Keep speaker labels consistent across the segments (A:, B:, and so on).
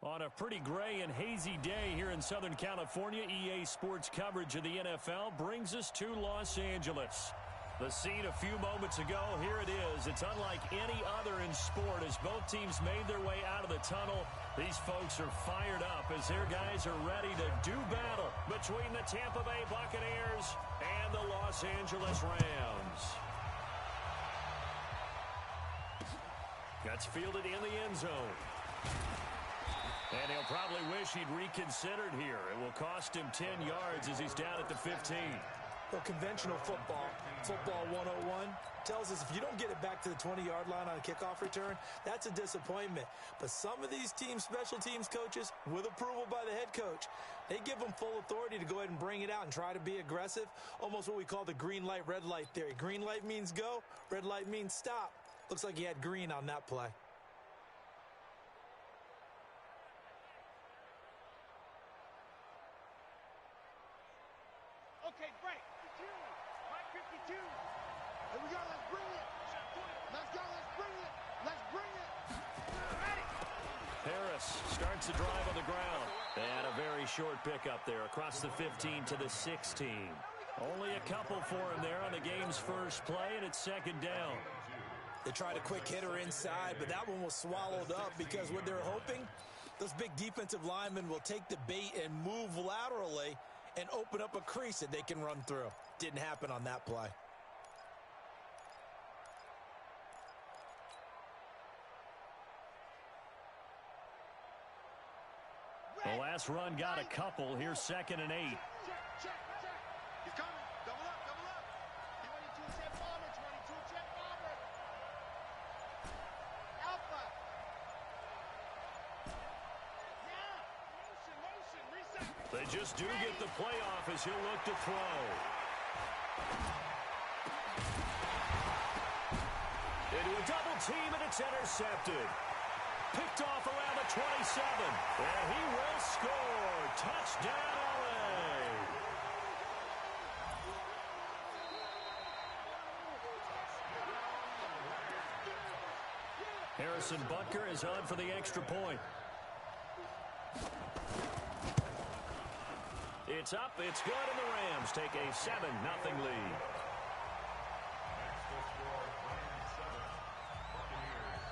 A: On a pretty gray and hazy day here in Southern California, EA Sports coverage of the NFL brings us to Los Angeles. The scene a few moments ago, here it is. It's unlike any other in sport as both teams made their way out of the tunnel. These folks are fired up as their guys are ready to do battle between the Tampa Bay Buccaneers and the Los Angeles Rams. That's fielded in the end zone. And he'll probably wish he'd reconsidered here. It will cost him 10 yards as he's down at the 15.
B: Well, conventional football 101, tells us if you don't get it back to the 20-yard line on a kickoff return, that's a disappointment. But some of these teams, special teams coaches, with approval by the head coach, they give them full authority to go ahead and bring it out and try to be aggressive, almost what we call the green light, red light theory. Green light means go, red light means stop. Looks like he had green on that play.
C: Okay, break. 52. Here we go. Let's bring it. Let's go. Let's bring it. Let's bring it. Ready.
A: Harris starts the drive on the ground. And a very short pickup there across the 15 to the 16. Only a couple for him there on the game's first play, and it's second down.
B: They tried a quick hitter inside, but that one was swallowed up because what they're hoping, those big defensive linemen will take the bait and move laterally and open up a crease that they can run through. Didn't happen on that play.
A: The last run got a couple. Here's 2nd and 8.
C: Check. He's coming. Double up. 22 check bomber. 22 check bomber. Alpha. Yeah. Motion. Reset.
A: They just do get the playoff as he'll look to throw. Into a double team, and it's intercepted. Picked off around the 27. And he will score. Touchdown, LA. Harrison Butker is on for the extra point. It's up, it's good, and the Rams take a 7-0 lead.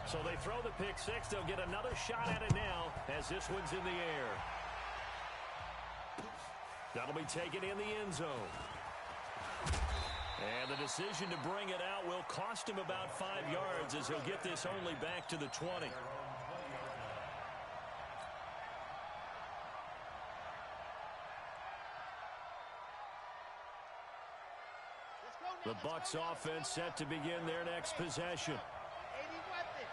A: So they throw the pick six. They'll get another shot at it now as this one's in the air. That'll be taken in the end zone. And the decision to bring it out will cost him about 5 yards as he'll get this only back to the 20. The Bucs offense set to begin their next possession.
C: 80 weapon.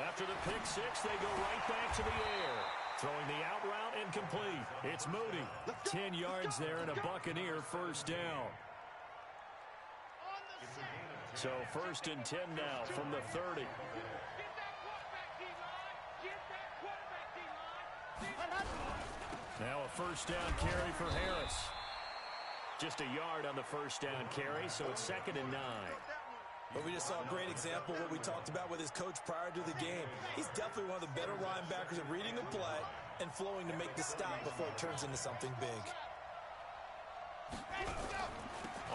A: After the pick six, they go right back to the air. Throwing the out route incomplete. It's Moody. 10 yards there and a Buccaneer first down. So 1st and 10 now from the 30. Now a first down carry for Harris. Just a yard on the first down carry, so it's 2nd and 9.
B: But we just saw a great example of what we talked about with his coach prior to the game. He's definitely one of the better linebackers at reading the play and flowing to make the stop before it turns into something big.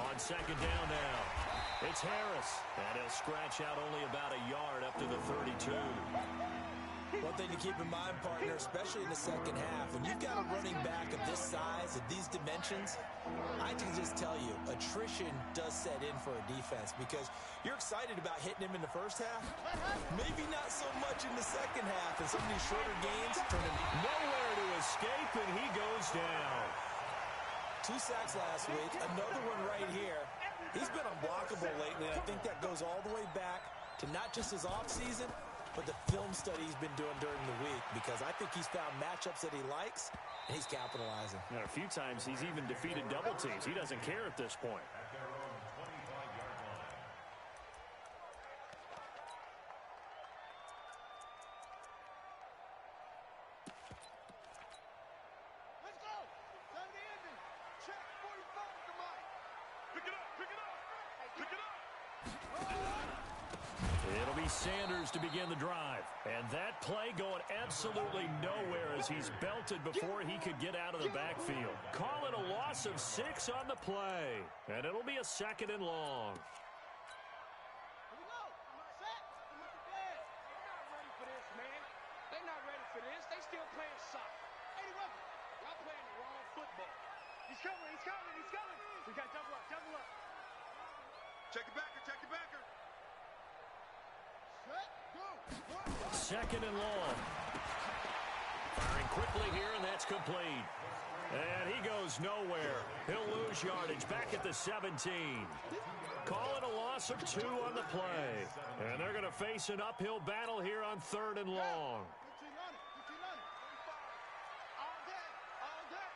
A: On 2nd down now, it's Harris. And he'll scratch out only about a yard up to the 32.
B: One thing to keep in mind, partner, especially in the second half, when you've got a running back of this size, of these dimensions, I can just tell you, attrition does set in for a defense because you're excited about hitting him in the first half, maybe not so much in the second half, and some of these shorter gains turn him
A: nowhere to escape, and he goes down.
B: 2 sacks last week, another one right here. He's been unblockable lately, and I think that goes all the way back to not just his offseason, but the film study he's been doing during the week, because I think he's found matchups that he likes, and he's capitalizing.
A: And a few times he's even defeated double teams. He doesn't care at this point.
C: Let's go. Time to end it. Check 45. Come on. Pick it up.
A: It'll be Sanders to begin the drive. And that play going absolutely nowhere as he's belted before he could get out of the backfield. Call it a loss of 6 on the play. And it'll be a 2nd and long.
C: Here we go. Set. They're not ready for this, man. They're not ready for this. They still playing soccer. Hey, welcome. Y'all playing the wrong football. He's coming. He's coming. He's coming. We got double up. Double up. Check your backer. Check your backer. Set. Go.
A: 2nd and long. Firing quickly here, and that's complete. And he goes nowhere. He'll lose yardage back at the 17. Call it a loss of 2 on the play. And they're going to face an uphill battle here on 3rd and long.
C: All day. All day.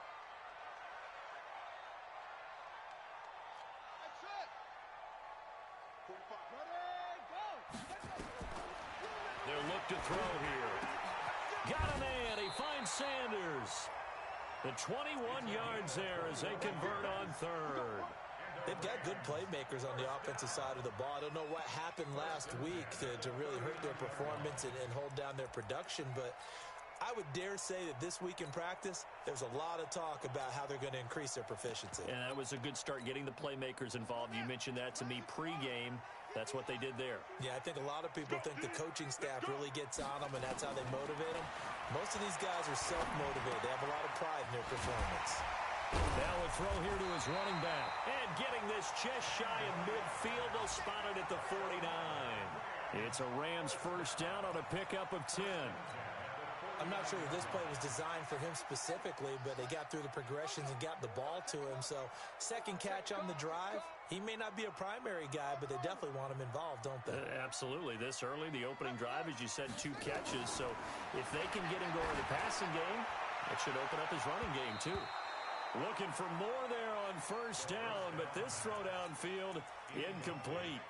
C: That's it. 45. Ready, go.
A: They'll look to throw here. Got a man. He finds Sanders. The 21 yards there as they convert on 3rd.
B: They've got good playmakers on the offensive side of the ball. I don't know what happened last week to really hurt their performance and hold down their production, but I would dare say that this week in practice, there's a lot of talk about how they're going to increase their proficiency.
A: And that was a good start getting the playmakers involved. You mentioned that to me pregame. That's what they did there.
B: Yeah, I think a lot of people think the coaching staff really gets on them, and that's how they motivate them. Most of these guys are self-motivated. They have a lot of pride in their performance.
A: Now a throw here to his running back. And getting this just shy of midfield. They'll spot it at the 49. It's a Rams first down on a pickup of 10.
B: I'm not sure that this play was designed for him specifically, but they got through the progressions and got the ball to him. So, second catch on the drive. He may not be a primary guy, but they definitely want him involved, don't they?
A: Absolutely. This early, the opening drive, as you said, 2 catches. So, if they can get him going in the passing game, that should open up his running game, too. Looking for more there on first down, but this throw downfield, incomplete.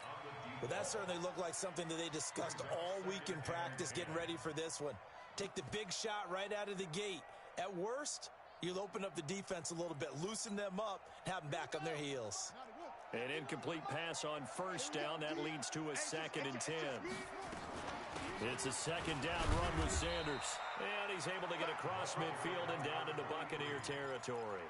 B: Well, that certainly looked like something that they discussed all week in practice, getting ready for this one. Take the big shot right out of the gate. At worst, you'll open up the defense a little bit, loosen them up, have them back on their heels.
A: An incomplete pass on first down. That leads to a 2nd and 10. It's a 2nd down run with Sanders. And he's able to get across midfield and down into Buccaneer territory.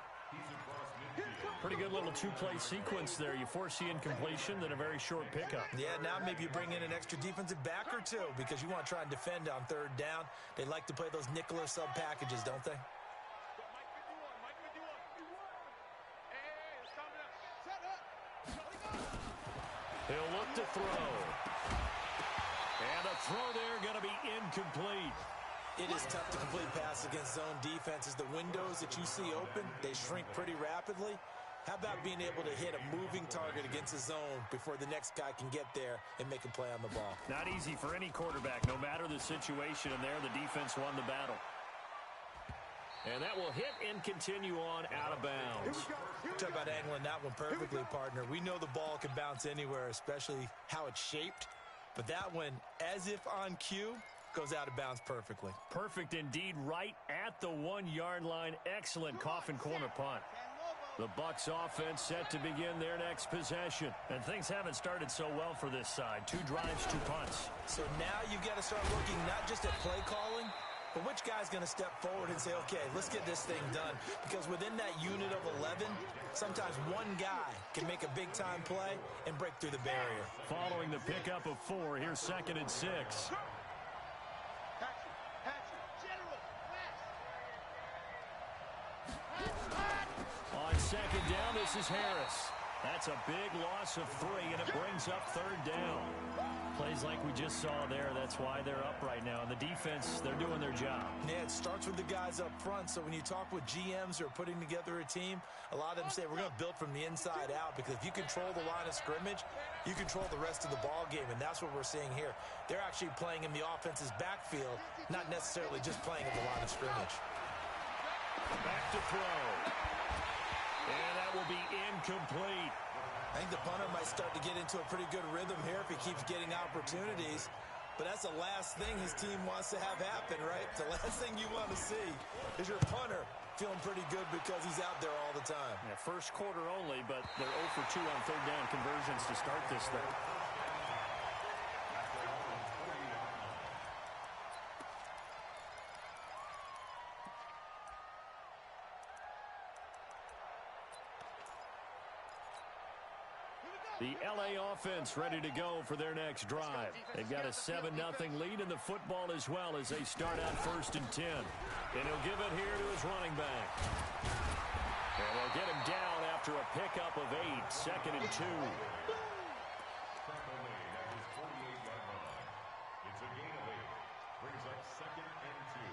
A: Pretty good little 2-play sequence there. You force the incompletion, then a very short pickup.
B: Yeah, now maybe you bring in an extra defensive back or two because you want to try and defend on 3rd down. They like to play those nickel or sub packages, don't they?
A: He'll look to throw. And a throw there going to be incomplete.
B: It is tough to complete pass against zone defenses. The windows that you see open, they shrink pretty rapidly. How about being able to hit a moving target against a zone before the next guy can get there and make a play on the ball?
A: Not easy for any quarterback, no matter the situation, and there the defense won the battle. And that will hit and continue on out of bounds.
B: Talk about angling that one perfectly, partner. We know the ball can bounce anywhere, especially how it's shaped. But that one, as if on cue, goes out of bounds perfectly.
A: Perfect indeed, right at the 1-yard line. Excellent coffin corner punt. The Bucs offense set to begin their next possession. And things haven't started so well for this side. 2 drives, 2 punts.
B: So now you've got to start looking not just at play calling, but which guy's going to step forward and say, okay, let's get this thing done. Because within that unit of 11, sometimes one guy can make a big-time play and break through the barrier.
A: Following the pickup of 4, here's 2nd and 6. On 2nd down, this is Harris. That's a big loss of 3, and it brings up 3rd down. Plays like we just saw there. That's why they're up right now. And the defense, they're doing their job.
B: Yeah, it starts with the guys up front. So when you talk with GMs who are putting together a team, a lot of them say we're going to build from the inside out, because if you control the line of scrimmage, you control the rest of the ball game, and that's what we're seeing here. They're actually playing in the offense's backfield, not necessarily just playing in the line of scrimmage.
A: Back to throw. And that will be incomplete.
B: I think the punter might start to get into a pretty good rhythm here if he keeps getting opportunities. But that's the last thing his team wants to have happen, right? The last thing you want to see is your punter feeling pretty good because he's out there all the time.
A: Yeah, first quarter only, but they're 0 for 2 on 3rd down conversions to start this thing. The LA offense ready to go for their next drive. They've got a 7-0 lead in the football as well as they start out 1st and 10. And he'll give it here to his running back. And they'll get him down after a pickup of 8, 2nd and 2.
D: It's a gain of 8. Brings up 2nd and 2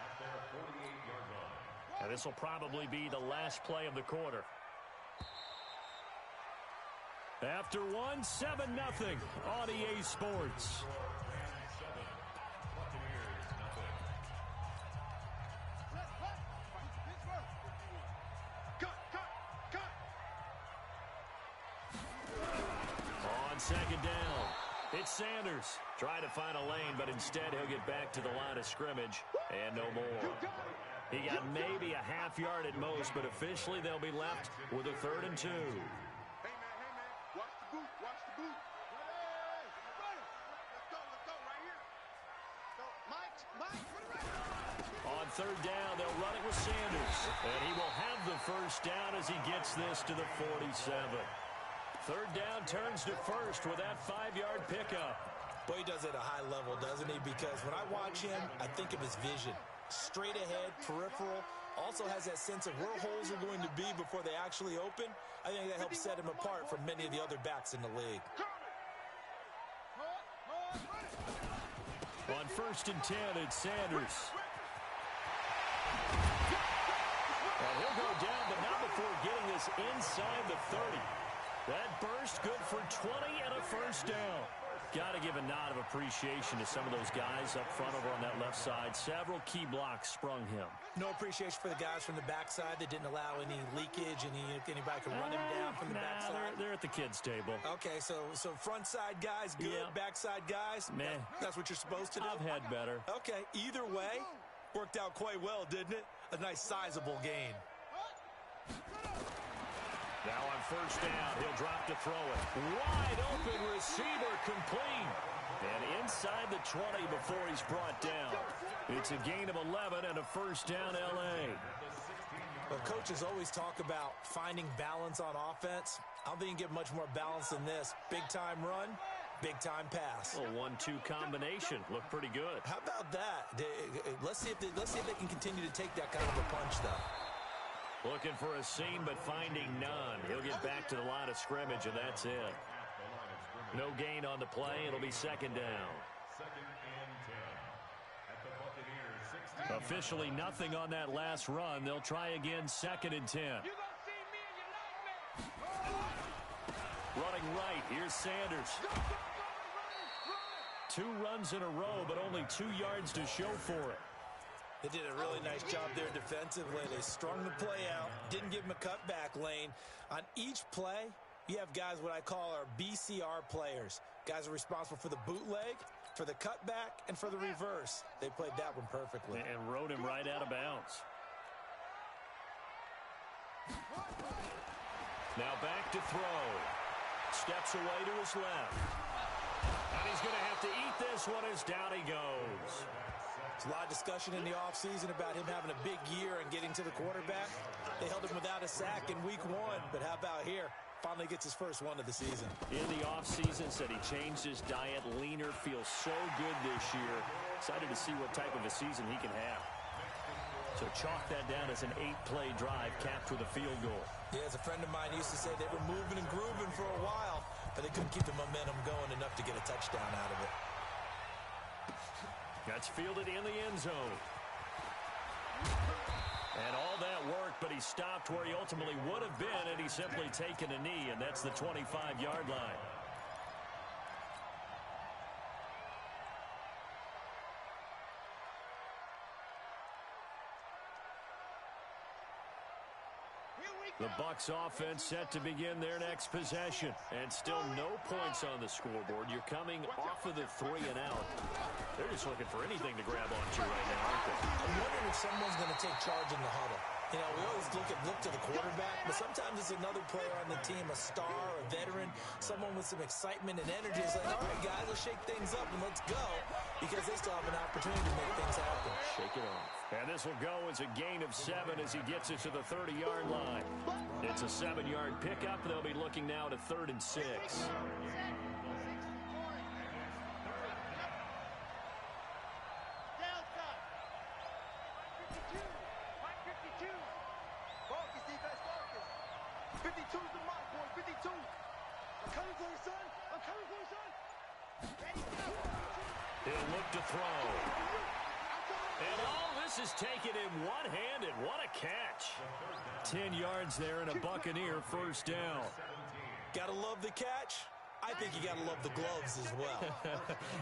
D: at their 48-yard line.
A: And this will probably be the last play of the quarter. After 1, 7-0 on EA Sports. On 2nd down, it's Sanders. Trying to find a lane, but instead he'll get back to the line of scrimmage and no more. He got maybe a half yard at most, but officially they'll be left with a 3rd and 2. On 3rd down, they'll run it with Sanders. And he will have the 1st down as he gets this to the 47. 3rd down turns to 1st with that 5-yard pickup.
B: Boy, he does it at a high level, doesn't he? Because when I watch him, I think of his vision. Straight ahead, peripheral. Also has that sense of where holes are going to be before they actually open. I think that helps set him apart from many of the other backs in the league.
A: On 1st and 10, it's Sanders. And he'll go down, but not before getting this inside the 30. That burst good for 20 and a 1st down. Got to give a nod of appreciation to some of those guys up front over on that left side. Several key blocks sprung him.
B: No appreciation for the guys from the backside that didn't allow any leakage, anybody could run him down from the backside.
A: They're at the kids' table.
B: Okay, so front side guys good,
A: Yeah.
B: backside guys,
A: Meh.
B: that's what you're supposed to do?
A: I've had better.
B: Okay, either way, worked out quite well, didn't it? A nice sizable gain.
A: Now on 1st down, he'll drop to throw it. Wide open receiver complete. And inside the 20 before he's brought down. It's a gain of 11 and a 1st down L.A.
B: Well, coaches always talk about finding balance on offense. I don't think you can get much more balance than this. Big-time run, big-time pass.
A: A 1-2 combination. Looked pretty good.
B: How about that? Let's see if they can continue to take that kind of a punch, though.
A: Looking for a seam, but finding none. He'll get back to the line of scrimmage, and that's it. No gain on the play. It'll be 2nd down.
D: 2nd and 10 at the Buccaneers 16.
A: Officially nothing on that last run. They'll try again 2nd and 10. Running right. Here's Sanders. 2 runs in a row, but only 2 yards to show for it.
B: They did a really nice job there defensively. They strung the play out, didn't give him a cutback lane. On each play, you have guys what I call our BCR players. Guys are responsible for the bootleg, for the cutback, and for the reverse. They played that one perfectly.
A: And rode him right out of bounds. Now back to throw. Steps away to his left. And he's going to have to eat this one as down he goes.
B: There's a lot of discussion in the offseason about him having a big year and getting to the quarterback. They held him without a sack in week 1, but how about here? Finally gets his first one of the season.
A: In the offseason, said he changed his diet, leaner, feels so good this year. Excited to see what type of a season he can have. So chalk that down as an 8-play drive capped with a field goal.
B: Yeah, as a friend of mine used to say, they were moving and grooving for a while, but they couldn't keep the momentum going enough to get a touchdown out of it.
A: That's fielded in the end zone. And all that work, but he stopped where he ultimately would have been, and he's simply taken a knee, and that's the 25-yard line. The Bucs offense set to begin their next possession. And still no points on the scoreboard. You're coming off of the 3 and out. They're just looking for anything to grab onto right now, aren't they?
B: I'm wondering if someone's going to take charge in the huddle. You know, we always look to the quarterback, but sometimes it's another player on the team, a star, a veteran, someone with some excitement and energy. It's like, all right, guys, let's shake things up and let's go, because they still have an opportunity to make things happen.
A: Shake it off. And this will go as a gain of 7 as he gets it to the 30-yard line. It's a 7-yard pickup. They'll be looking now to 3rd and 6. He'll look to throw. And all this is taken in one-handed. What a catch. 10 yards there and a Buccaneer first down.
B: Gotta love the catch. I think you gotta love the gloves as well.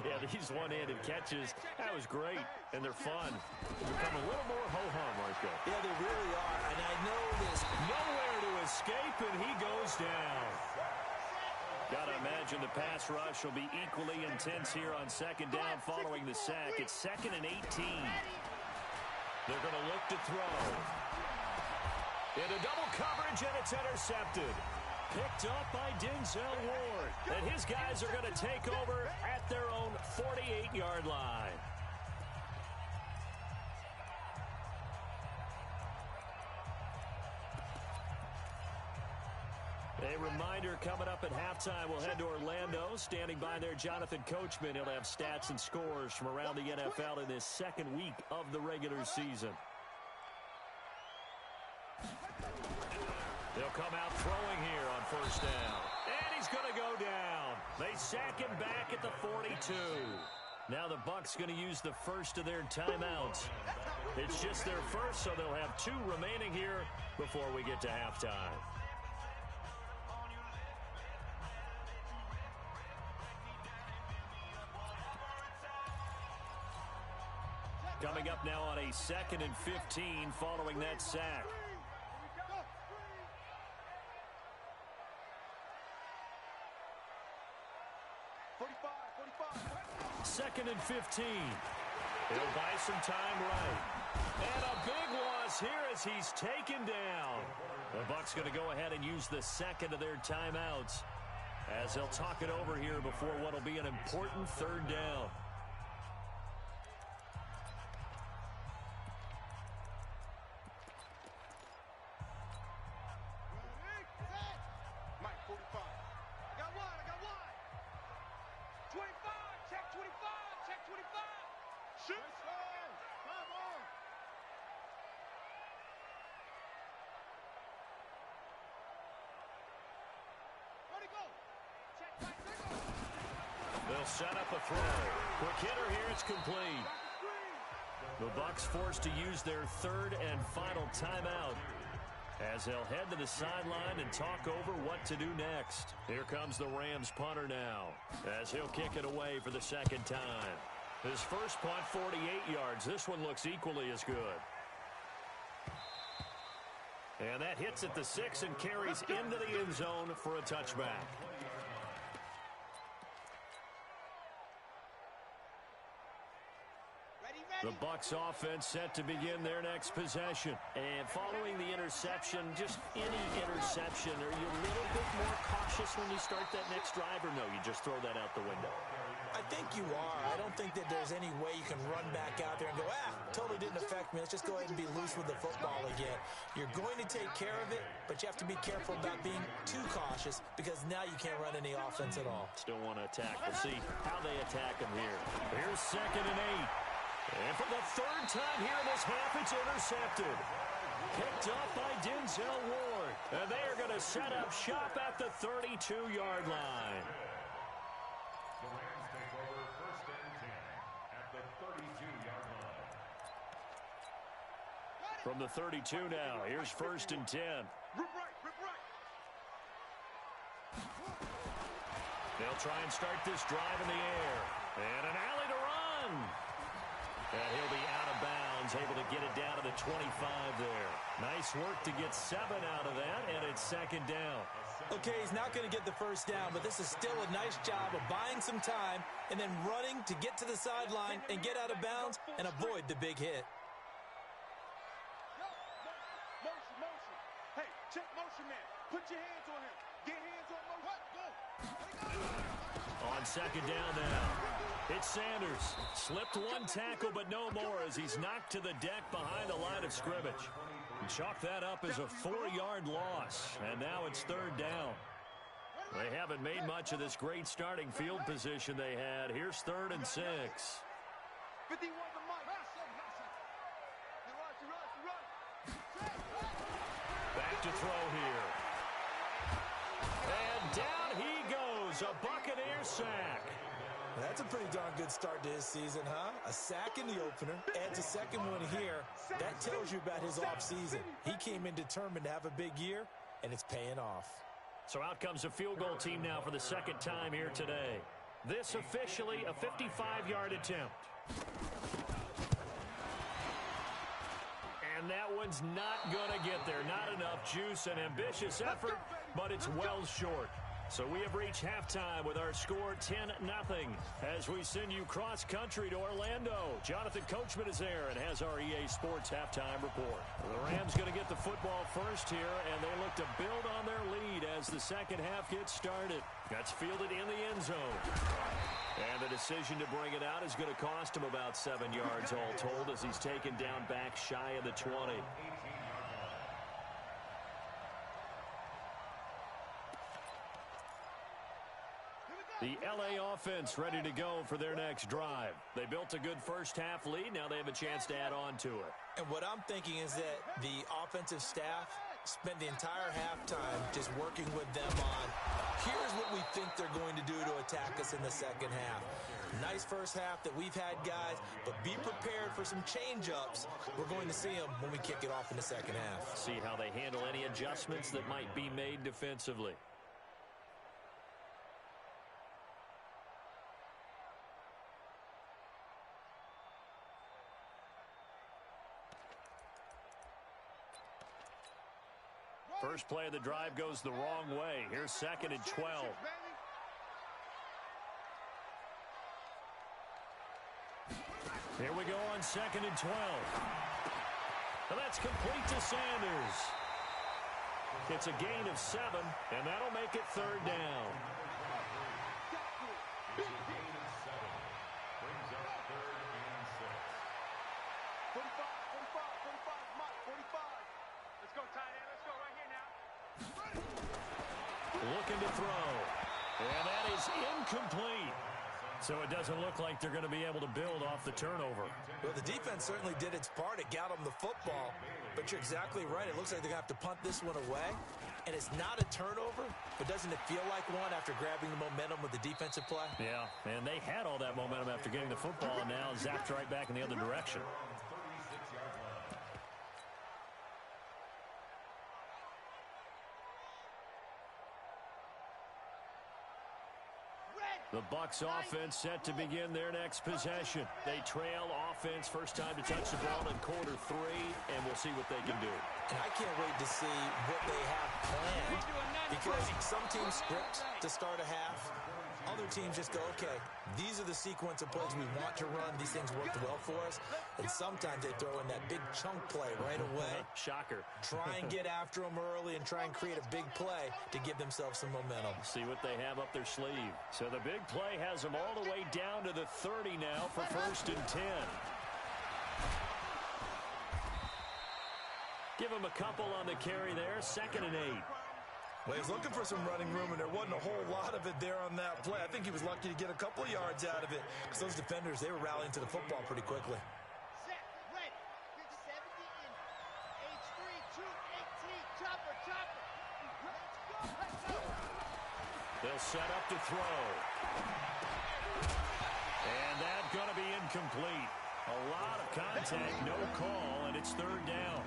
A: Yeah, these one-handed catches, that was great, and they're fun. They become a little more ho-hum, aren't they?
B: Yeah, they really are, and I know this.
A: Nowhere to escape, and he goes down. Gotta imagine the pass rush will be equally intense here on 2nd down following the sack. It's 2nd and 18. They're going to look to throw. Into double coverage, and it's intercepted. Picked up by Denzel Ward. And his guys are going to take over at their own 48-yard line. A reminder, coming up at halftime, we'll head to Orlando. Standing by there, Jonathan Coachman. He'll have stats and scores from around the NFL in this 2nd week of the regular season. They'll come out throwing here on 1st down. And he's going to go down. They sack him back at the 42. Now the Bucs going to use the first of their timeouts. It's just their first, so they'll have 2 remaining here before we get to halftime. Coming up now on a 2nd and 15 following that sack. Second and 15. He'll buy some time right. And a big loss here as he's taken down. The Bucs going to go ahead and use the 2nd of their timeouts as they'll talk it over here before what will be an important 3rd down. They'll set up a throw. Quick hitter here, it's complete. The Bucs forced to use their 3rd and final timeout as they'll head to the sideline and talk over what to do next. Here comes the Rams punter now as he'll kick it away for the 2nd time. His first punt, 48 yards. This one looks equally as good. And that hits at the 6 and carries into the end zone for a touchback. The Bucs offense set to begin their next possession. And following the interception, just any interception, are you a little bit more cautious when you start that next drive, or no, you just throw that out the window?
B: I think you are. I don't think that there's any way you can run back out there and go, totally didn't affect me. Let's just go ahead and be loose with the football again. You're going to take care of it, but you have to be careful about being too cautious because now you can't run any offense at all.
A: Still want to attack. We'll see how they attack him here. Here's 2nd and 8. And for the 3rd time here in this half, it's intercepted. Picked up by Denzel Ward. And they are going to set up shop at the 32-yard line.
D: The Rams take over 1st and 10 at the 32-yard line.
A: From the 32 now, here's 1st and 10.
C: Rip right.
A: They'll try and start this drive in the air. And an alley to run. And he'll be out of bounds, able to get it down to the 25 there. Nice work to get 7 out of that, and it's 2nd down.
B: Okay, he's not going to get the first down, but this is still a nice job of buying some time and then running to get to the sideline and get out of bounds and avoid the big hit.
C: Motion. Hey, check motion, man. Put your hands on him. Get hands on motion. Go.
A: On 2nd down now. It's Sanders. Slipped one tackle, but no more as he's knocked to the deck behind the line of scrimmage. Chalk that up as a 4-yard loss, and now it's third down. They haven't made much of this great starting field position they had. Here's 3rd and 6.
C: 51 to Mike.
A: Back to throw here. And down he goes, a Buccaneer sack.
B: That's a pretty darn good start to his season, huh? A sack in the opener, adds a second one here. That tells you about his offseason. He came in determined to have a big year, and it's paying off.
A: So out comes a field goal team now for the second time here today. This officially a 55-yard attempt. And that one's not going to get there. Not enough juice and ambitious effort, but it's well short. So we have reached halftime with our score 10-0 as we send you cross-country to Orlando. Jonathan Coachman is there and has our EA Sports halftime report. The Rams going to get the football first here, and they look to build on their lead as the second half gets started. That's fielded in the end zone. And the decision to bring it out is going to cost him about 7 yards all told as he's taken down back shy of the 20. The LA offense ready to go for their next drive. They built a good first half lead. Now they have a chance to add on to it.
B: And what I'm thinking is that the offensive staff spent the entire halftime just working with them on, here's what we think they're going to do to attack us in the second half. Nice first half that we've had, guys, but be prepared for some change-ups. We're going to see them when we kick it off in the second half.
A: See how they handle any adjustments that might be made defensively. First play of the drive goes the wrong way. Here's 2nd and 12. Here we go on 2nd and 12. And that's complete to Sanders. It's a gain of 7, and that'll make it third down.
D: It's a gain of 7. Brings up 3rd and 6.
C: 45, Mike, 45. Let's go, tight end. Let's go right here now.
A: Looking to throw. And that is incomplete. So it doesn't look like they're going to be able to build off the turnover.
B: Well, the defense certainly did its part. It got them the football. But you're exactly right. It looks like they're going to have to punt this one away. And it's not a turnover, but doesn't it feel like one after grabbing the momentum with the defensive play?
A: Yeah, and they had all that momentum after getting the football, and now zapped right back in the other direction. The Bucs offense set to begin their next possession. They trail offense first time to touch the ball in quarter 3, and we'll see what they can do.
B: And I can't wait to see what they have planned, because some teams script to start a half. Other teams just go, okay, these are the sequence of plays we want to run. These things worked well for us. And sometimes they throw in that big chunk play right away.
A: Shocker.
B: Try and get after them early and try and create a big play to give themselves some momentum.
A: See what they have up their sleeve. So the big play has them all the way down to the 30 now for 1st and 10. Give them a couple on the carry there. 2nd and 8.
B: Well, he was looking for some running room, and there wasn't a whole lot of it there on that play. I think he was lucky to get a couple of yards out of it, because those defenders, they were rallying to the football pretty quickly.
C: Set, ready. 70 in. H3, 218. Chopper. Let's go.
A: They'll set up to throw. And that's going to be incomplete. A lot of contact, no call, and it's 3rd down.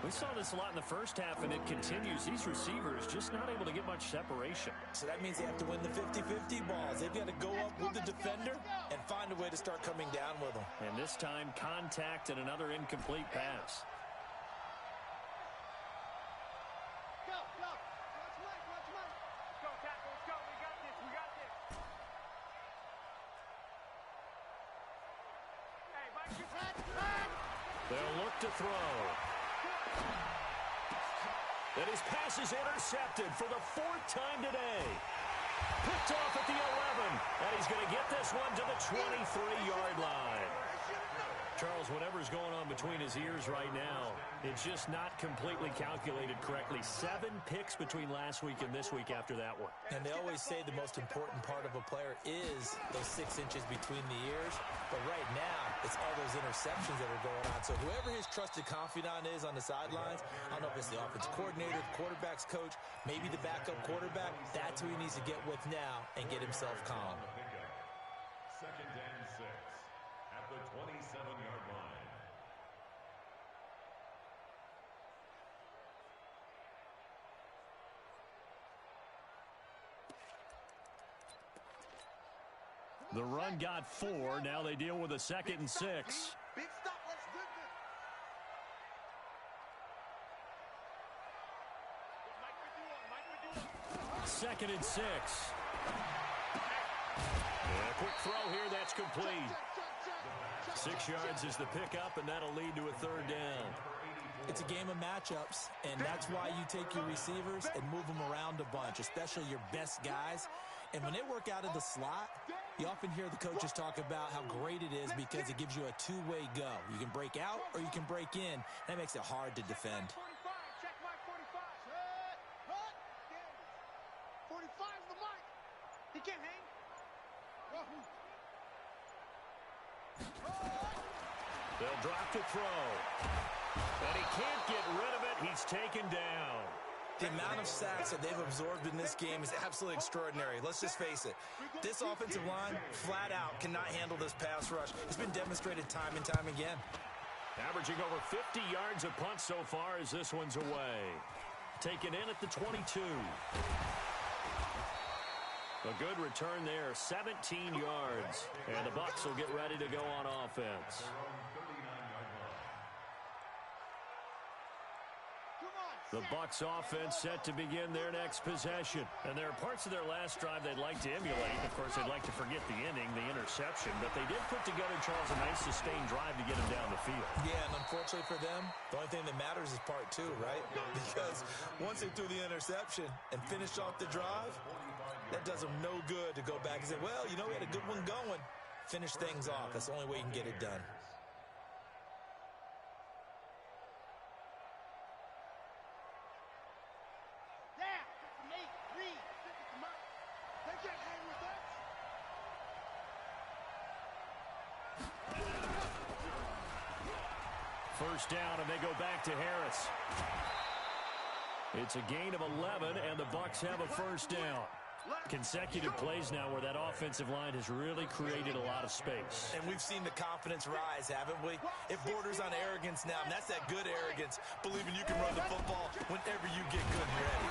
A: We saw this a lot in the first half, and it continues. These receivers just not able to get much separation.
B: So that means they have to win the 50-50 balls. They've got to go up with the defender and find a way to start coming down with them.
A: And this time, contact and another incomplete pass.
C: Go. Watch Mike. Let's go, tackle. Let's go. We got this. Hey, Mike, you
A: They'll look to throw. And his pass is intercepted for the 4th time today. Picked off at the 11. And he's going to get this one to the 23-yard line. Charles, whatever's going on between his ears right now, it's just not completely calculated correctly. 7 picks between last week and this week after that one.
B: And they always say the most important part of a player is those 6 inches between the ears. But right now, it's all those interceptions that are going on. So whoever his trusted confidant is on the sidelines, I don't know if it's the offensive coordinator, the quarterback's coach, maybe the backup quarterback, that's who he needs to get with now and get himself calm.
D: Second and 6 at the 27-yard line.
A: The run got 4. Now they deal with a 2nd and 6.
C: Big stop. Let's do this.
A: 2nd and 6. A quick throw here. That's complete. 6 yards is the pickup, and that'll lead to a 3rd down.
B: It's a game of matchups, and that's why you take your receivers and move them around a bunch, especially your best guys. And when they work out of the slot, you often hear the coaches talk about how great it is because it gives you a two-way go. You can break out or you can break in. That makes it hard to defend.
C: 45. Check my 45. Hut. 45's the mic. He can't hang.
A: They'll drop to throw. And he can't get rid of it. He's taken down.
B: The amount of sacks that they've absorbed in this game is absolutely extraordinary. Let's just face it. This offensive line, flat out, cannot handle this pass rush. It's been demonstrated time and time again.
A: Averaging over 50 yards a punt so far as this one's away. Taken in at the 22. A good return there, 17 yards. And the Bucs will get ready to go on offense. The Bucs offense set to begin their next possession. And there are parts of their last drive they'd like to emulate. Of course, they'd like to forget the inning, the interception. But they did put together, Charles, a nice sustained drive to get them down the field.
B: Yeah, and unfortunately for them, the only thing that matters is part 2, right? Because once they threw the interception and finished off the drive, that does them no good to go back and say, well, you know, we had a good one going. Finish things off. That's the only way you can get it done.
A: First down, and they go back to Harris. It's a gain of 11, and the Bucs have a first down. Consecutive plays now where that offensive line has really created a lot of space.
B: And we've seen the confidence rise, haven't we? It borders on arrogance now, and that's that good arrogance, believing you can run the football whenever you get good and ready.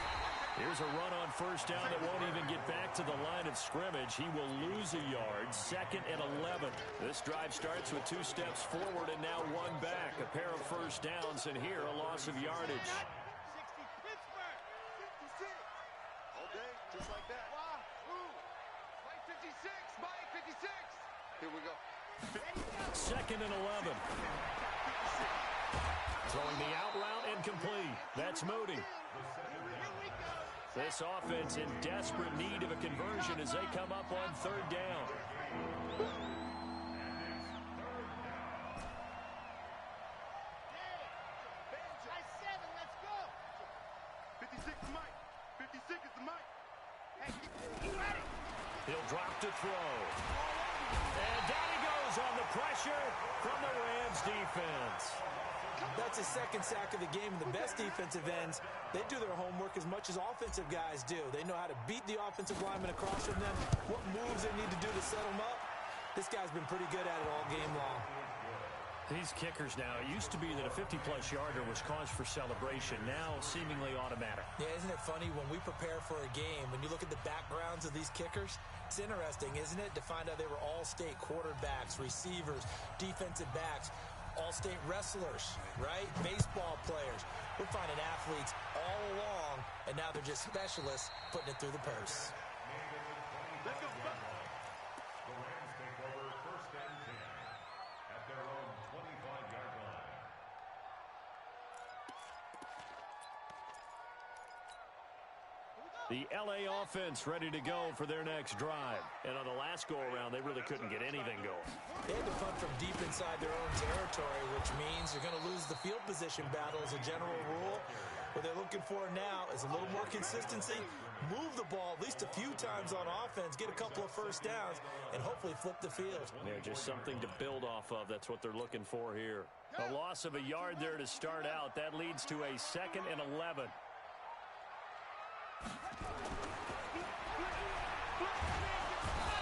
A: Here's a run on first down that won't even get back to the line of scrimmage. He will lose a yard, 2nd and 11. This drive starts with 2 steps forward and now 1 back. A pair of first downs, and here a loss of yardage.
C: 60 Pittsburgh. 56. All day, just like that. Wow. Mike 56. Mike 56. Here we go.
A: 2nd and 11. Throwing the out route incomplete. That's Moody. This offense in desperate need of a conversion as they come up on 3rd down.
C: Let's go. 56 is Mike. 56 is the Mike. Hey, you ready?
A: He'll drop to throw. And down he goes on the pressure from the Rams defense.
B: That's his 2nd sack of the game. And the best defensive ends, they do their homework as much as offensive guys do. They know how to beat the offensive lineman across from them, what moves they need to do to set them up. This guy's been pretty good at it all game long.
A: These kickers now, it used to be that a 50-plus yarder was cause for celebration. Now, seemingly automatic.
B: Yeah, isn't it funny when we prepare for a game, when you look at the backgrounds of these kickers, it's interesting, isn't it, to find out they were all-state quarterbacks, receivers, defensive backs, all-state wrestlers, right? Baseball players. We're finding athletes all along, and now they're just specialists putting it through the purse.
D: Let's go. The Rams take over 1st and 10 at their own 25-yard line.
A: The LA offense ready to go for their next drive. And on the last go-around, they really couldn't get anything going.
B: They had to punt from deep inside their own territory, which means they're going to lose the field position battle as a general rule. What they're looking for now is a little more consistency, move the ball at least a few times on offense, get a couple of first downs, and hopefully flip the field.
A: Yeah, just something to build off of. That's what they're looking for here. A loss of a yard there to start out. That leads to a 2nd and 11.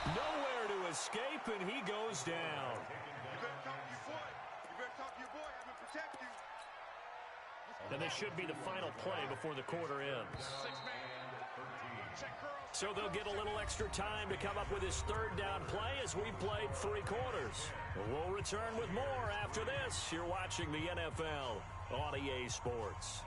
A: Nowhere to escape, and he goes down.
C: You better talk to your boy. You better talk to your boy. I'm going to protect you.
A: And this should be the final play before the quarter ends. So they'll get a little extra time to come up with his 3rd down play as we played 3 quarters. We'll return with more after this. You're watching the NFL on EA Sports.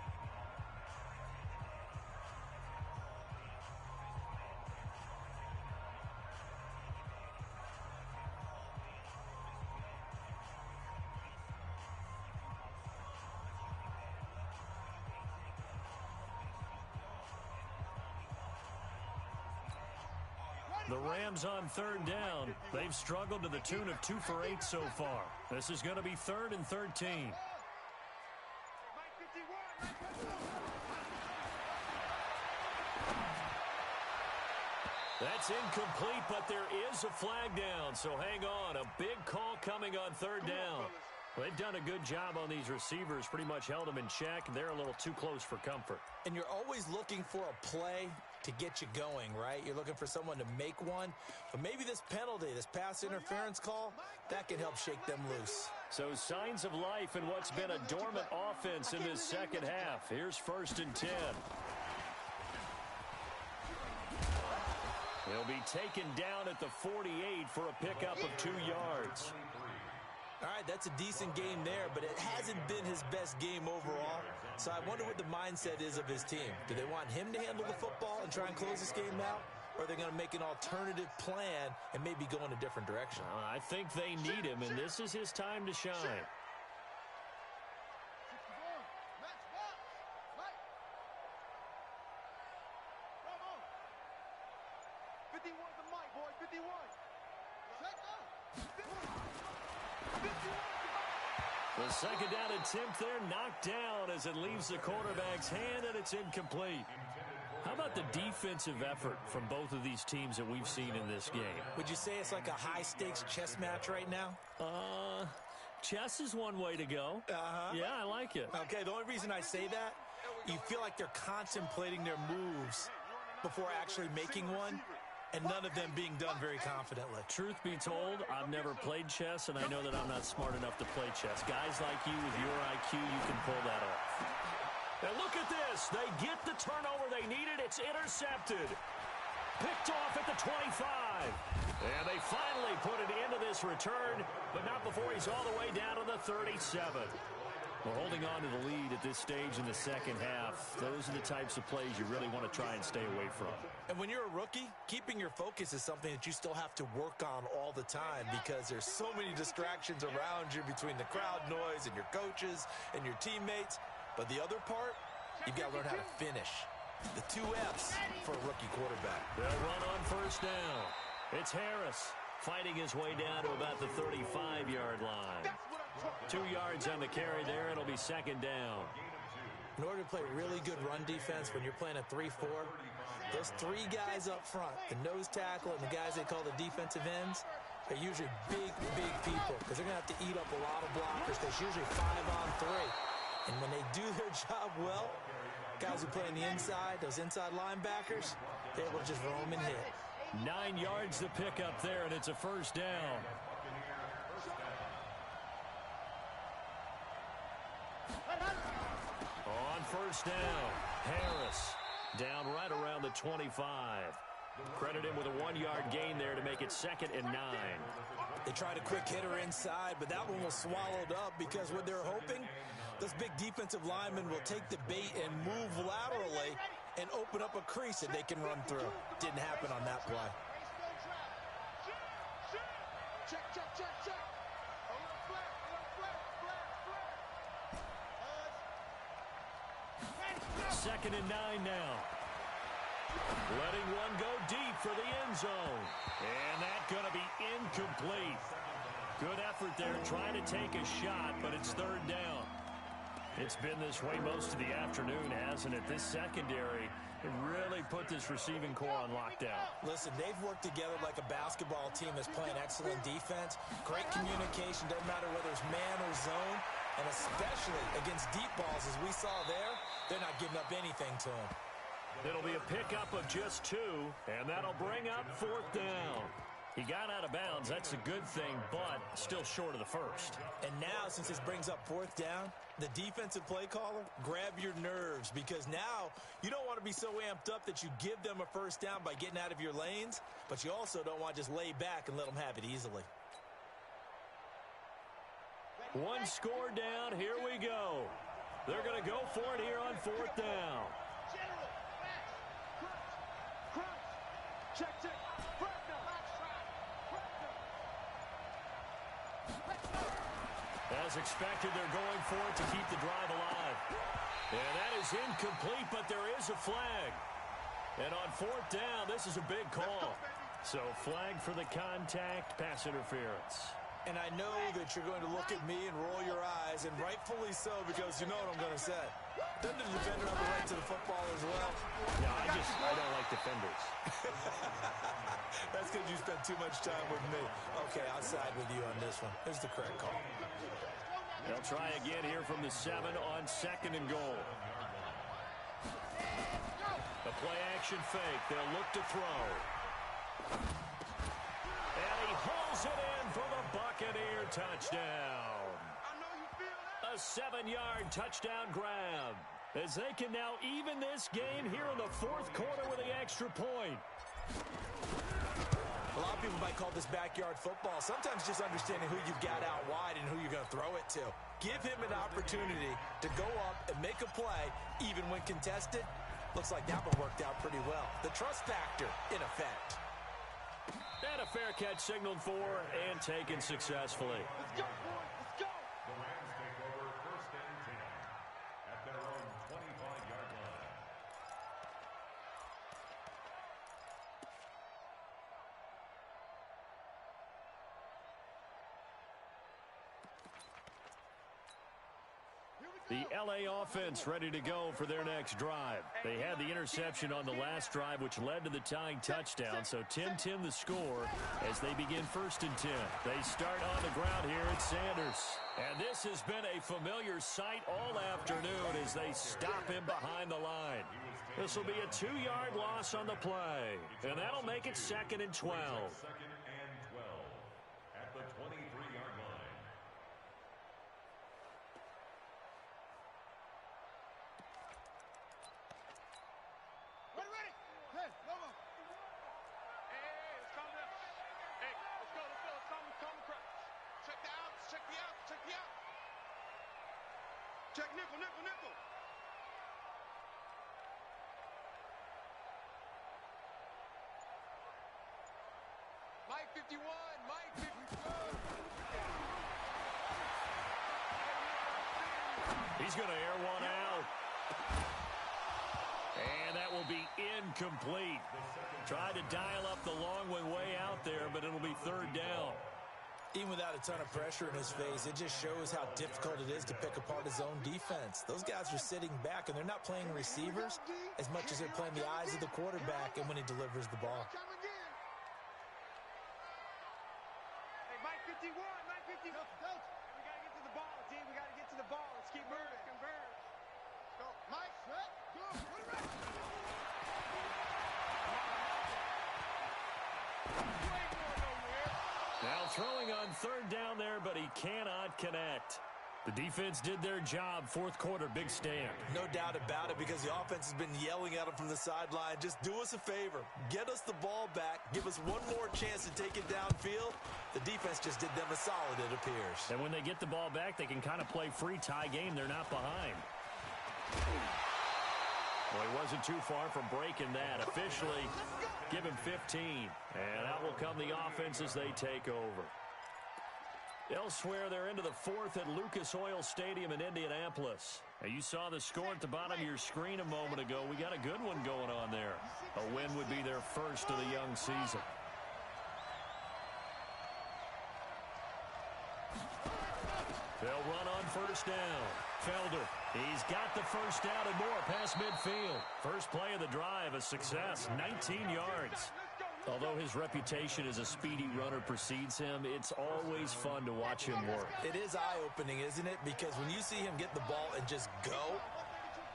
A: The Rams on 3rd down. They've struggled to the tune of 2 for 8 so far. This is going to be 3rd and 13. That's incomplete, but there is a flag down, so hang on. A big call coming on 3rd down. Well, they've done a good job on these receivers, pretty much held them in check. They're a little too close for comfort.
B: And you're always looking for a play to get you going, right? You're looking for someone to make one. But maybe this penalty, this pass interference call, that can help shake them loose.
A: So signs of life in what's been a dormant offense in this second half. Here's 1st and 10. He'll be taken down at the 48 for a pickup of 2 yards.
B: All right, that's a decent game there, but it hasn't been his best game overall. So I wonder what the mindset is of his team. Do they want him to handle the football and try and close this game out? Or are they going to make an alternative plan and maybe go in a different direction?
A: I think they need him, and this is his time to shine. The 2nd down attempt there knocked down as it leaves the quarterback's hand, and it's incomplete. How about the defensive effort from both of these teams that we've seen in this game?
B: Would you say it's like a high-stakes chess match right now?
A: Chess is one way to go. Yeah, I like it.
B: Okay, the only reason I say that, you feel like they're contemplating their moves before actually making one, and none of them being done very confidently.
A: Truth be told, I've never played chess, and I know that I'm not smart enough to play chess. Guys like you with your IQ, you can pull that off. And look at this. They get the turnover they needed. It's intercepted. Picked off at the 25. And they finally put it into this return, but not before he's all the way down to the 37. We're holding on to the lead at this stage in the second half. Those are the types of plays you really want to try and stay away from.
B: And when you're a rookie, keeping your focus is something that you still have to work on all the time because there's so many distractions around you between the crowd noise and your coaches and your teammates. But the other part, you've got to learn how to finish. The 2 F's for a rookie quarterback.
A: They'll run on 1st down. It's Harris fighting his way down to about the 35-yard line. 2 yards on the carry there. It'll be 2nd down.
B: In order to play really good run defense when you're playing a 3-4, those 3 guys up front, the nose tackle and the guys they call the defensive ends, are usually big people because they're going to have to eat up a lot of blockers. There's usually 5 on 3. And when they do their job well, guys who play on the inside, those inside linebackers, they're able to just roam and hit.
A: 9 yards to pick up there, and it's a 1st down. On 1st down, Harris down right around the 25. Credit him with a 1-yard gain there to make it 2nd and 9.
B: They tried a quick hitter inside, but that one was swallowed up because what they're hoping, those big defensive linemen will take the bait and move laterally and open up a crease that they can run through. Didn't happen on that play.
C: Check.
A: 2nd and 9 now. Letting one go deep for the end zone. And that's going to be incomplete. Good effort there trying to take a shot, but it's third down. It's been this way most of the afternoon, hasn't it? This secondary really put this receiving core on lockdown.
B: Listen, they've worked together like a basketball team that's playing excellent defense. Great communication, doesn't matter whether it's man or zone. And especially against deep balls, as we saw there, they're not giving up anything to them.
A: It'll be a pickup of just 2, and that'll bring up fourth down. He got out of bounds. That's a good thing, but still short of the first.
B: And now, since this brings up fourth down, the defensive play caller, grab your nerves, because now you don't want to be so amped up that you give them a first down by getting out of your lanes, but you also don't want to just lay back and let them have it easily.
A: One score down. Here we go. They're going to go for it here on fourth down.
C: Check.
A: As expected, they're going for it to keep the drive alive. And that is incomplete, but there is a flag. And on fourth down, this is a big call. So flag for the contact, pass interference.
B: And I know that you're going to look at me and roll your eyes, and rightfully so, because you know what I'm going to say. Doesn't the defender have a right to the football as well?
A: No, I don't like defenders.
B: That's because you spent too much time with me. Okay, I'll side with you on this one. Here's the correct call.
A: They'll try again here from the 7 on second and goal. The play-action fake. They'll look to throw. And he hauls it in for the Buccaneer touchdown. A 7-yard touchdown grab, as they can now even this game here in the fourth quarter with the extra point.
B: A lot of people might call this backyard football. Sometimes just understanding who you've got out wide and who you're going to throw it to. Give him an opportunity to go up and make a play, even when contested. Looks like that one worked out pretty well. The trust factor in effect.
A: And a fair catch signaled for and taken successfully.
C: Let's go, boys. Let's go.
D: The Rams take over first and 10 at their own 25-yard line.
A: The LA offense ready to go for their next drive. They had the interception on the last drive, which led to the tying touchdown. So 10-10 the score as they begin first and 10. They start on the ground here at Sanders. And this has been a familiar sight all afternoon as they stop him behind the line. This will be a 2-yard loss on the play. And that'll make it second and 12.
D: Second and 12 at the 23-yard line.
C: Ready. Hey, Lobo. Hey, let's calm down. Hey, let's go. Calm the crowd. Check the outs. Check the outs. Check nickel. Mike 51.
A: He's going to air one out. And that will be incomplete. Tried to dial up the long one way out there, but it'll be third down.
B: Even without a ton of pressure in his face, it just shows how difficult it is to pick apart his own defense. Those guys are sitting back, and they're not playing receivers as much as they're playing the eyes of the quarterback and when he delivers the ball.
C: Hey, Mike 51. We got to get to the ball, D. We got to get to the ball. Let's keep moving. Converge. Go. Mike, set. Go. Put it right.
A: Now throwing on third down there, but he cannot connect. The defense did their job. Fourth quarter, big stand.
B: No doubt about it, because the offense has been yelling at him from the sideline. Just do us a favor. Get us the ball back. Give us one more chance to take it downfield. The defense just did them a solid, it appears.
A: And when they get the ball back, they can kind of play free tie game. They're not behind. Well, he wasn't too far from breaking that. Officially, give him 15. And out will come the offense as they take over. Elsewhere, they're into the fourth at Lucas Oil Stadium in Indianapolis. Now, you saw the score at the bottom of your screen a moment ago. We got a good one going on there. A win would be their first of the young season. They'll run on first down. Felder, he's got the first down and more past midfield. First play of the drive, a success, 19 yards. Although his reputation as a speedy runner precedes him, it's always fun to watch him work.
B: It is eye-opening, isn't it? Because when you see him get the ball and just go,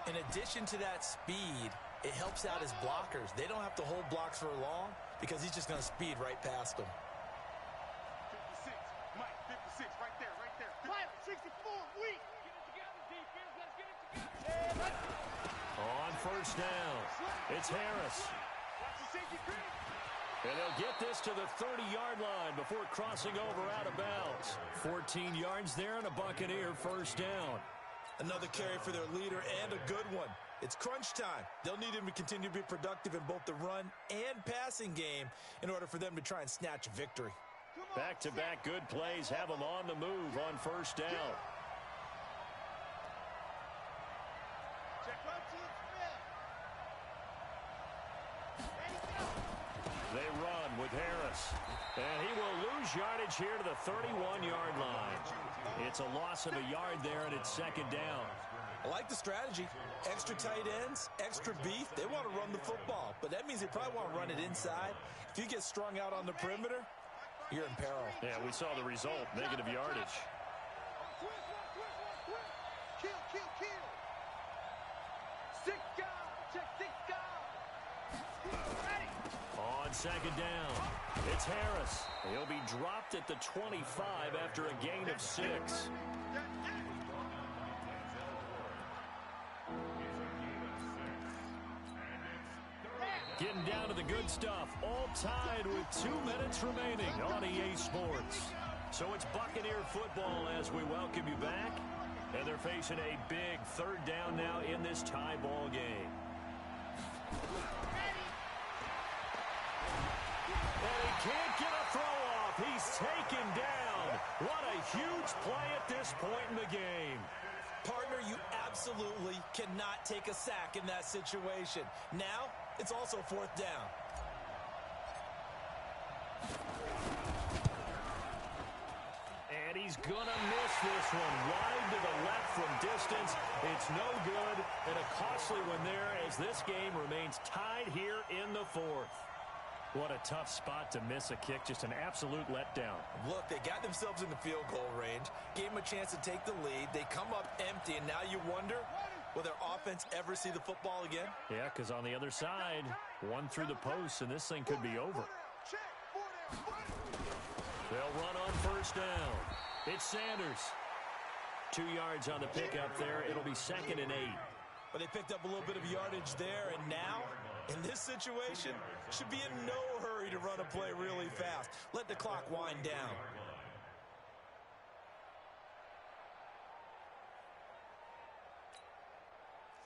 B: in addition to that speed, it helps out his blockers. They don't have to hold blocks for long because he's just going to speed right past them.
C: 56, Mike, 56, right there, right there. Mike, 64, weak. Get it together, defense, let's get it together.
A: On first down, it's Harris.
C: Watch the safety creep.
A: And they'll get this to the 30-yard line before crossing over out of bounds. 14 yards there and a Buccaneer first down.
B: Another carry for their leader and a good one. It's crunch time. They'll need him to continue to be productive in both the run and passing game in order for them to try and snatch victory.
A: Back-to-back good plays have them on the move on first down.
C: Check up to the fifth. Ready, go.
A: They run with Harris. And he will lose yardage here to the 31-yard line. It's a loss of a yard there, and it's second down.
B: I like the strategy. Extra tight ends, extra beef. They want to run the football, but that means they probably want to run it inside. If you get strung out on the perimeter, you're in peril.
A: Yeah, we saw the result, negative yardage.
C: Kill, kill, kill. Six down. Check six down. Ready.
A: On second down, it's Harris. He'll be dropped at the 25 after a gain of 6. Getting down to the good stuff, all tied with 2 minutes remaining on EA Sports. So it's Buccaneer football as we welcome you back. And they're facing a big third down now in this tie ball game. And he can't get a throw off. He's taken down. What a huge play at this point in the game.
B: Partner, you absolutely cannot take a sack in that situation. Now, it's also fourth down.
A: And he's going to miss this one. Wide to the left from distance. It's no good. And a costly one there as this game remains tied here in the fourth. What a tough spot to miss a kick. Just an absolute letdown.
B: Look, they got themselves in the field goal range, gave them a chance to take the lead. They come up empty, and now you wonder, will their offense ever see the football again?
A: Yeah, because on the other side, one through the post, and this thing could be over. They'll run on first down. It's Sanders. 2 yards on the pickup there. It'll be 2nd and 8.
B: But they picked up a little bit of yardage there, and now, in this situation, should be in no hurry to run a play really fast. Let the clock wind down.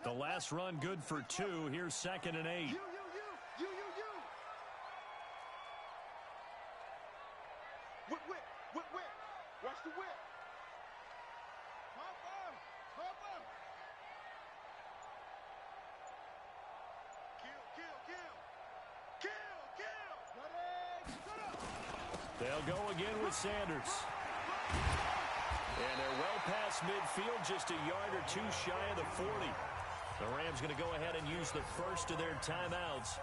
A: The last run good for 2. Here's 2nd and 8.
C: You. Whip. Watch the whip. Pump him. Kill.
A: They'll go again with Sanders. And they're well past midfield, just a yard or 2 shy of the 40. The Rams going to go ahead and use the first of their timeouts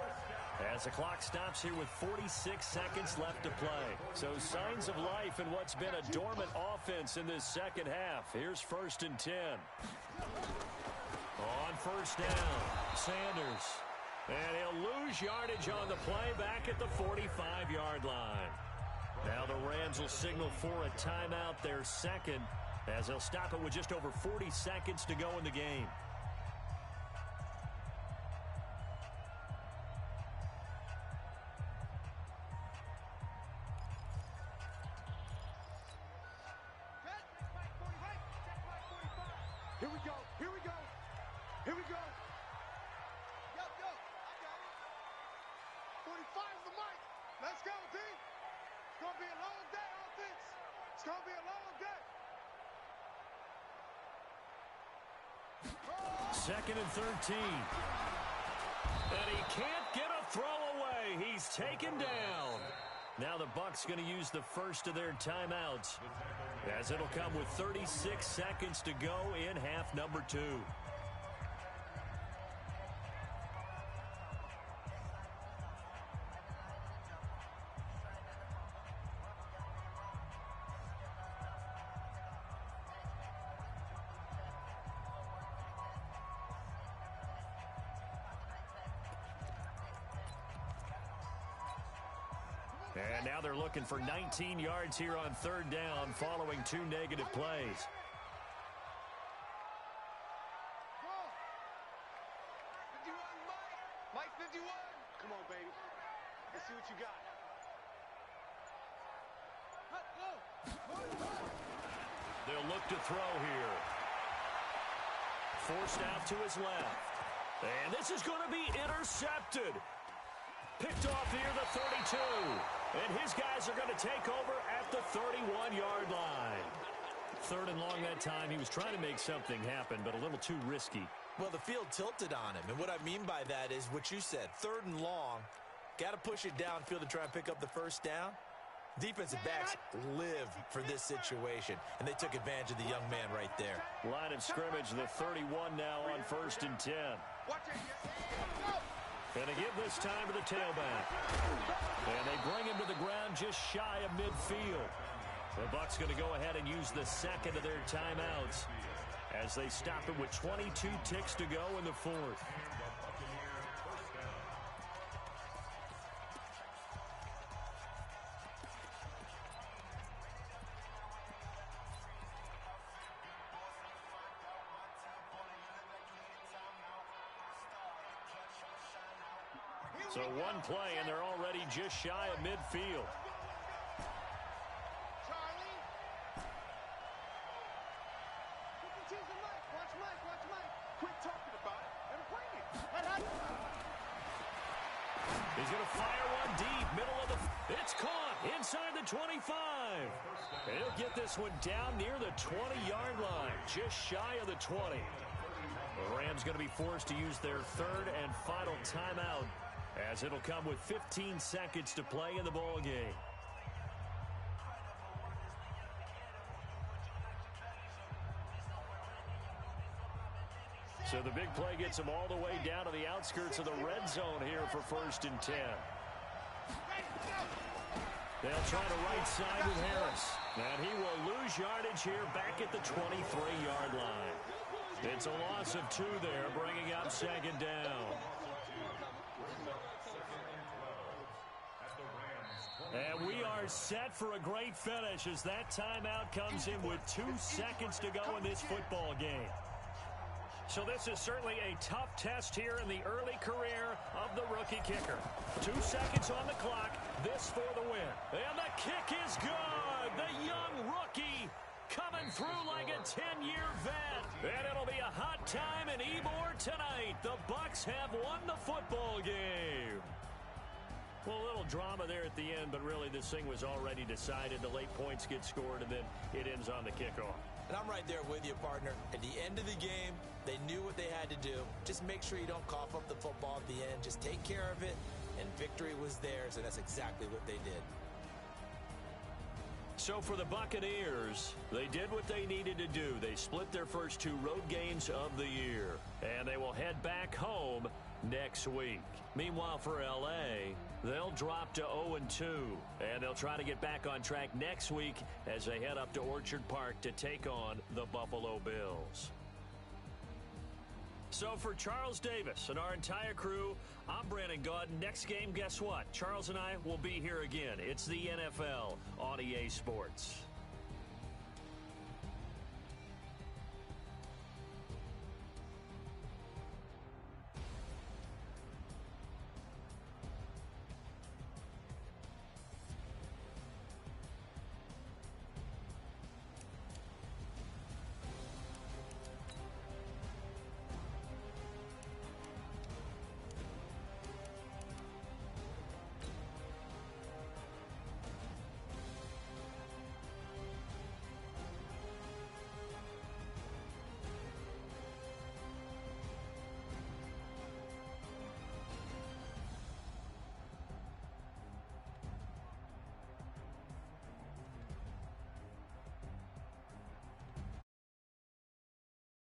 A: as the clock stops here with 46 seconds left to play. So signs of life in what's been a dormant offense in this second half. Here's 1st and 10. On first down, Sanders. And he'll lose yardage on the play back at the 45-yard line. Now the Rams will signal for a timeout, their second, as they'll stop it with just over 40 seconds to go in the game.
C: Here we go. Yo, I got it. 45's the mic. Let's go, D. It's going to be a long day, offense. It's going to be a long day.
A: 2nd and 13. And he can't get a Throw away. He's taken down. Now the Bucs going to use the first of their timeouts, as it'll come with 36 seconds to go in half number 2. And now they're looking for 19 yards here on third down following 2 negative plays.
C: Mike 51. Come on, baby. Let's see what you got.
A: They'll look to throw here. Forced out to his left. And this is going to be intercepted. Picked off here, the 32. And his guys are going to take over at the 31-yard line. Third and long that time. He was trying to make something happen, but a little too risky.
B: Well, the field tilted on him. And what I mean by that is what you said. Third and long. Got to push it downfield to try and pick up the first down. Defensive backs live for this situation, and they took advantage of the young man right there.
A: Line of scrimmage, the 31 now on 1st and 10. And they give this time to the tailback. And they bring him to the ground just shy of midfield. The Bucs going to go ahead and use the second of their timeouts as they stop it with 22 ticks to go in the 4th. So one play, and they're already just shy of midfield.
C: Charlie. Watch Mike. Quit talking about it and bring it.
A: He's going to fire one deep, middle of the... It's caught inside the 25. And he'll get this one down near the 20-yard line, just shy of the 20. The Rams going to be forced to use their third and final timeout, as it'll come with 15 seconds to play in the ball game. So the big play gets him all the way down to the outskirts of the red zone here for 1st and 10. They'll try to right side with Harris. And he will lose yardage here back at the 23-yard line. It's a loss of 2 there, bringing up 2nd down. And we are set for a great finish as that timeout comes in with 2 seconds to go in this football game. So this is certainly a tough test here in the early career of the rookie kicker. 2 seconds on the clock. This for the win. And the kick is good. The young rookie coming through like a 10-year vet. And it'll be a hot time in Ybor tonight. The Bucs have won the football game. Well, a little drama there at the end, but really this thing was already decided. The late points get scored, and then it ends on the kickoff.
B: And I'm right there with you, partner. At the end of the game, they knew what they had to do. Just make sure you don't cough up the football at the end. Just take care of it, and victory was theirs, and that's exactly what they did.
A: So for the Buccaneers, they did what they needed to do. They split their first 2 road games of the year, and they will head back home next week. Meanwhile, for L.A., they'll drop to 0-2, and they'll try to get back on track next week as they head up to Orchard Park to take on the Buffalo Bills. So for Charles Davis and our entire crew, I'm Brandon Gaudin. Next game, guess what? Charles and I will be here again. It's the NFL on EA Sports.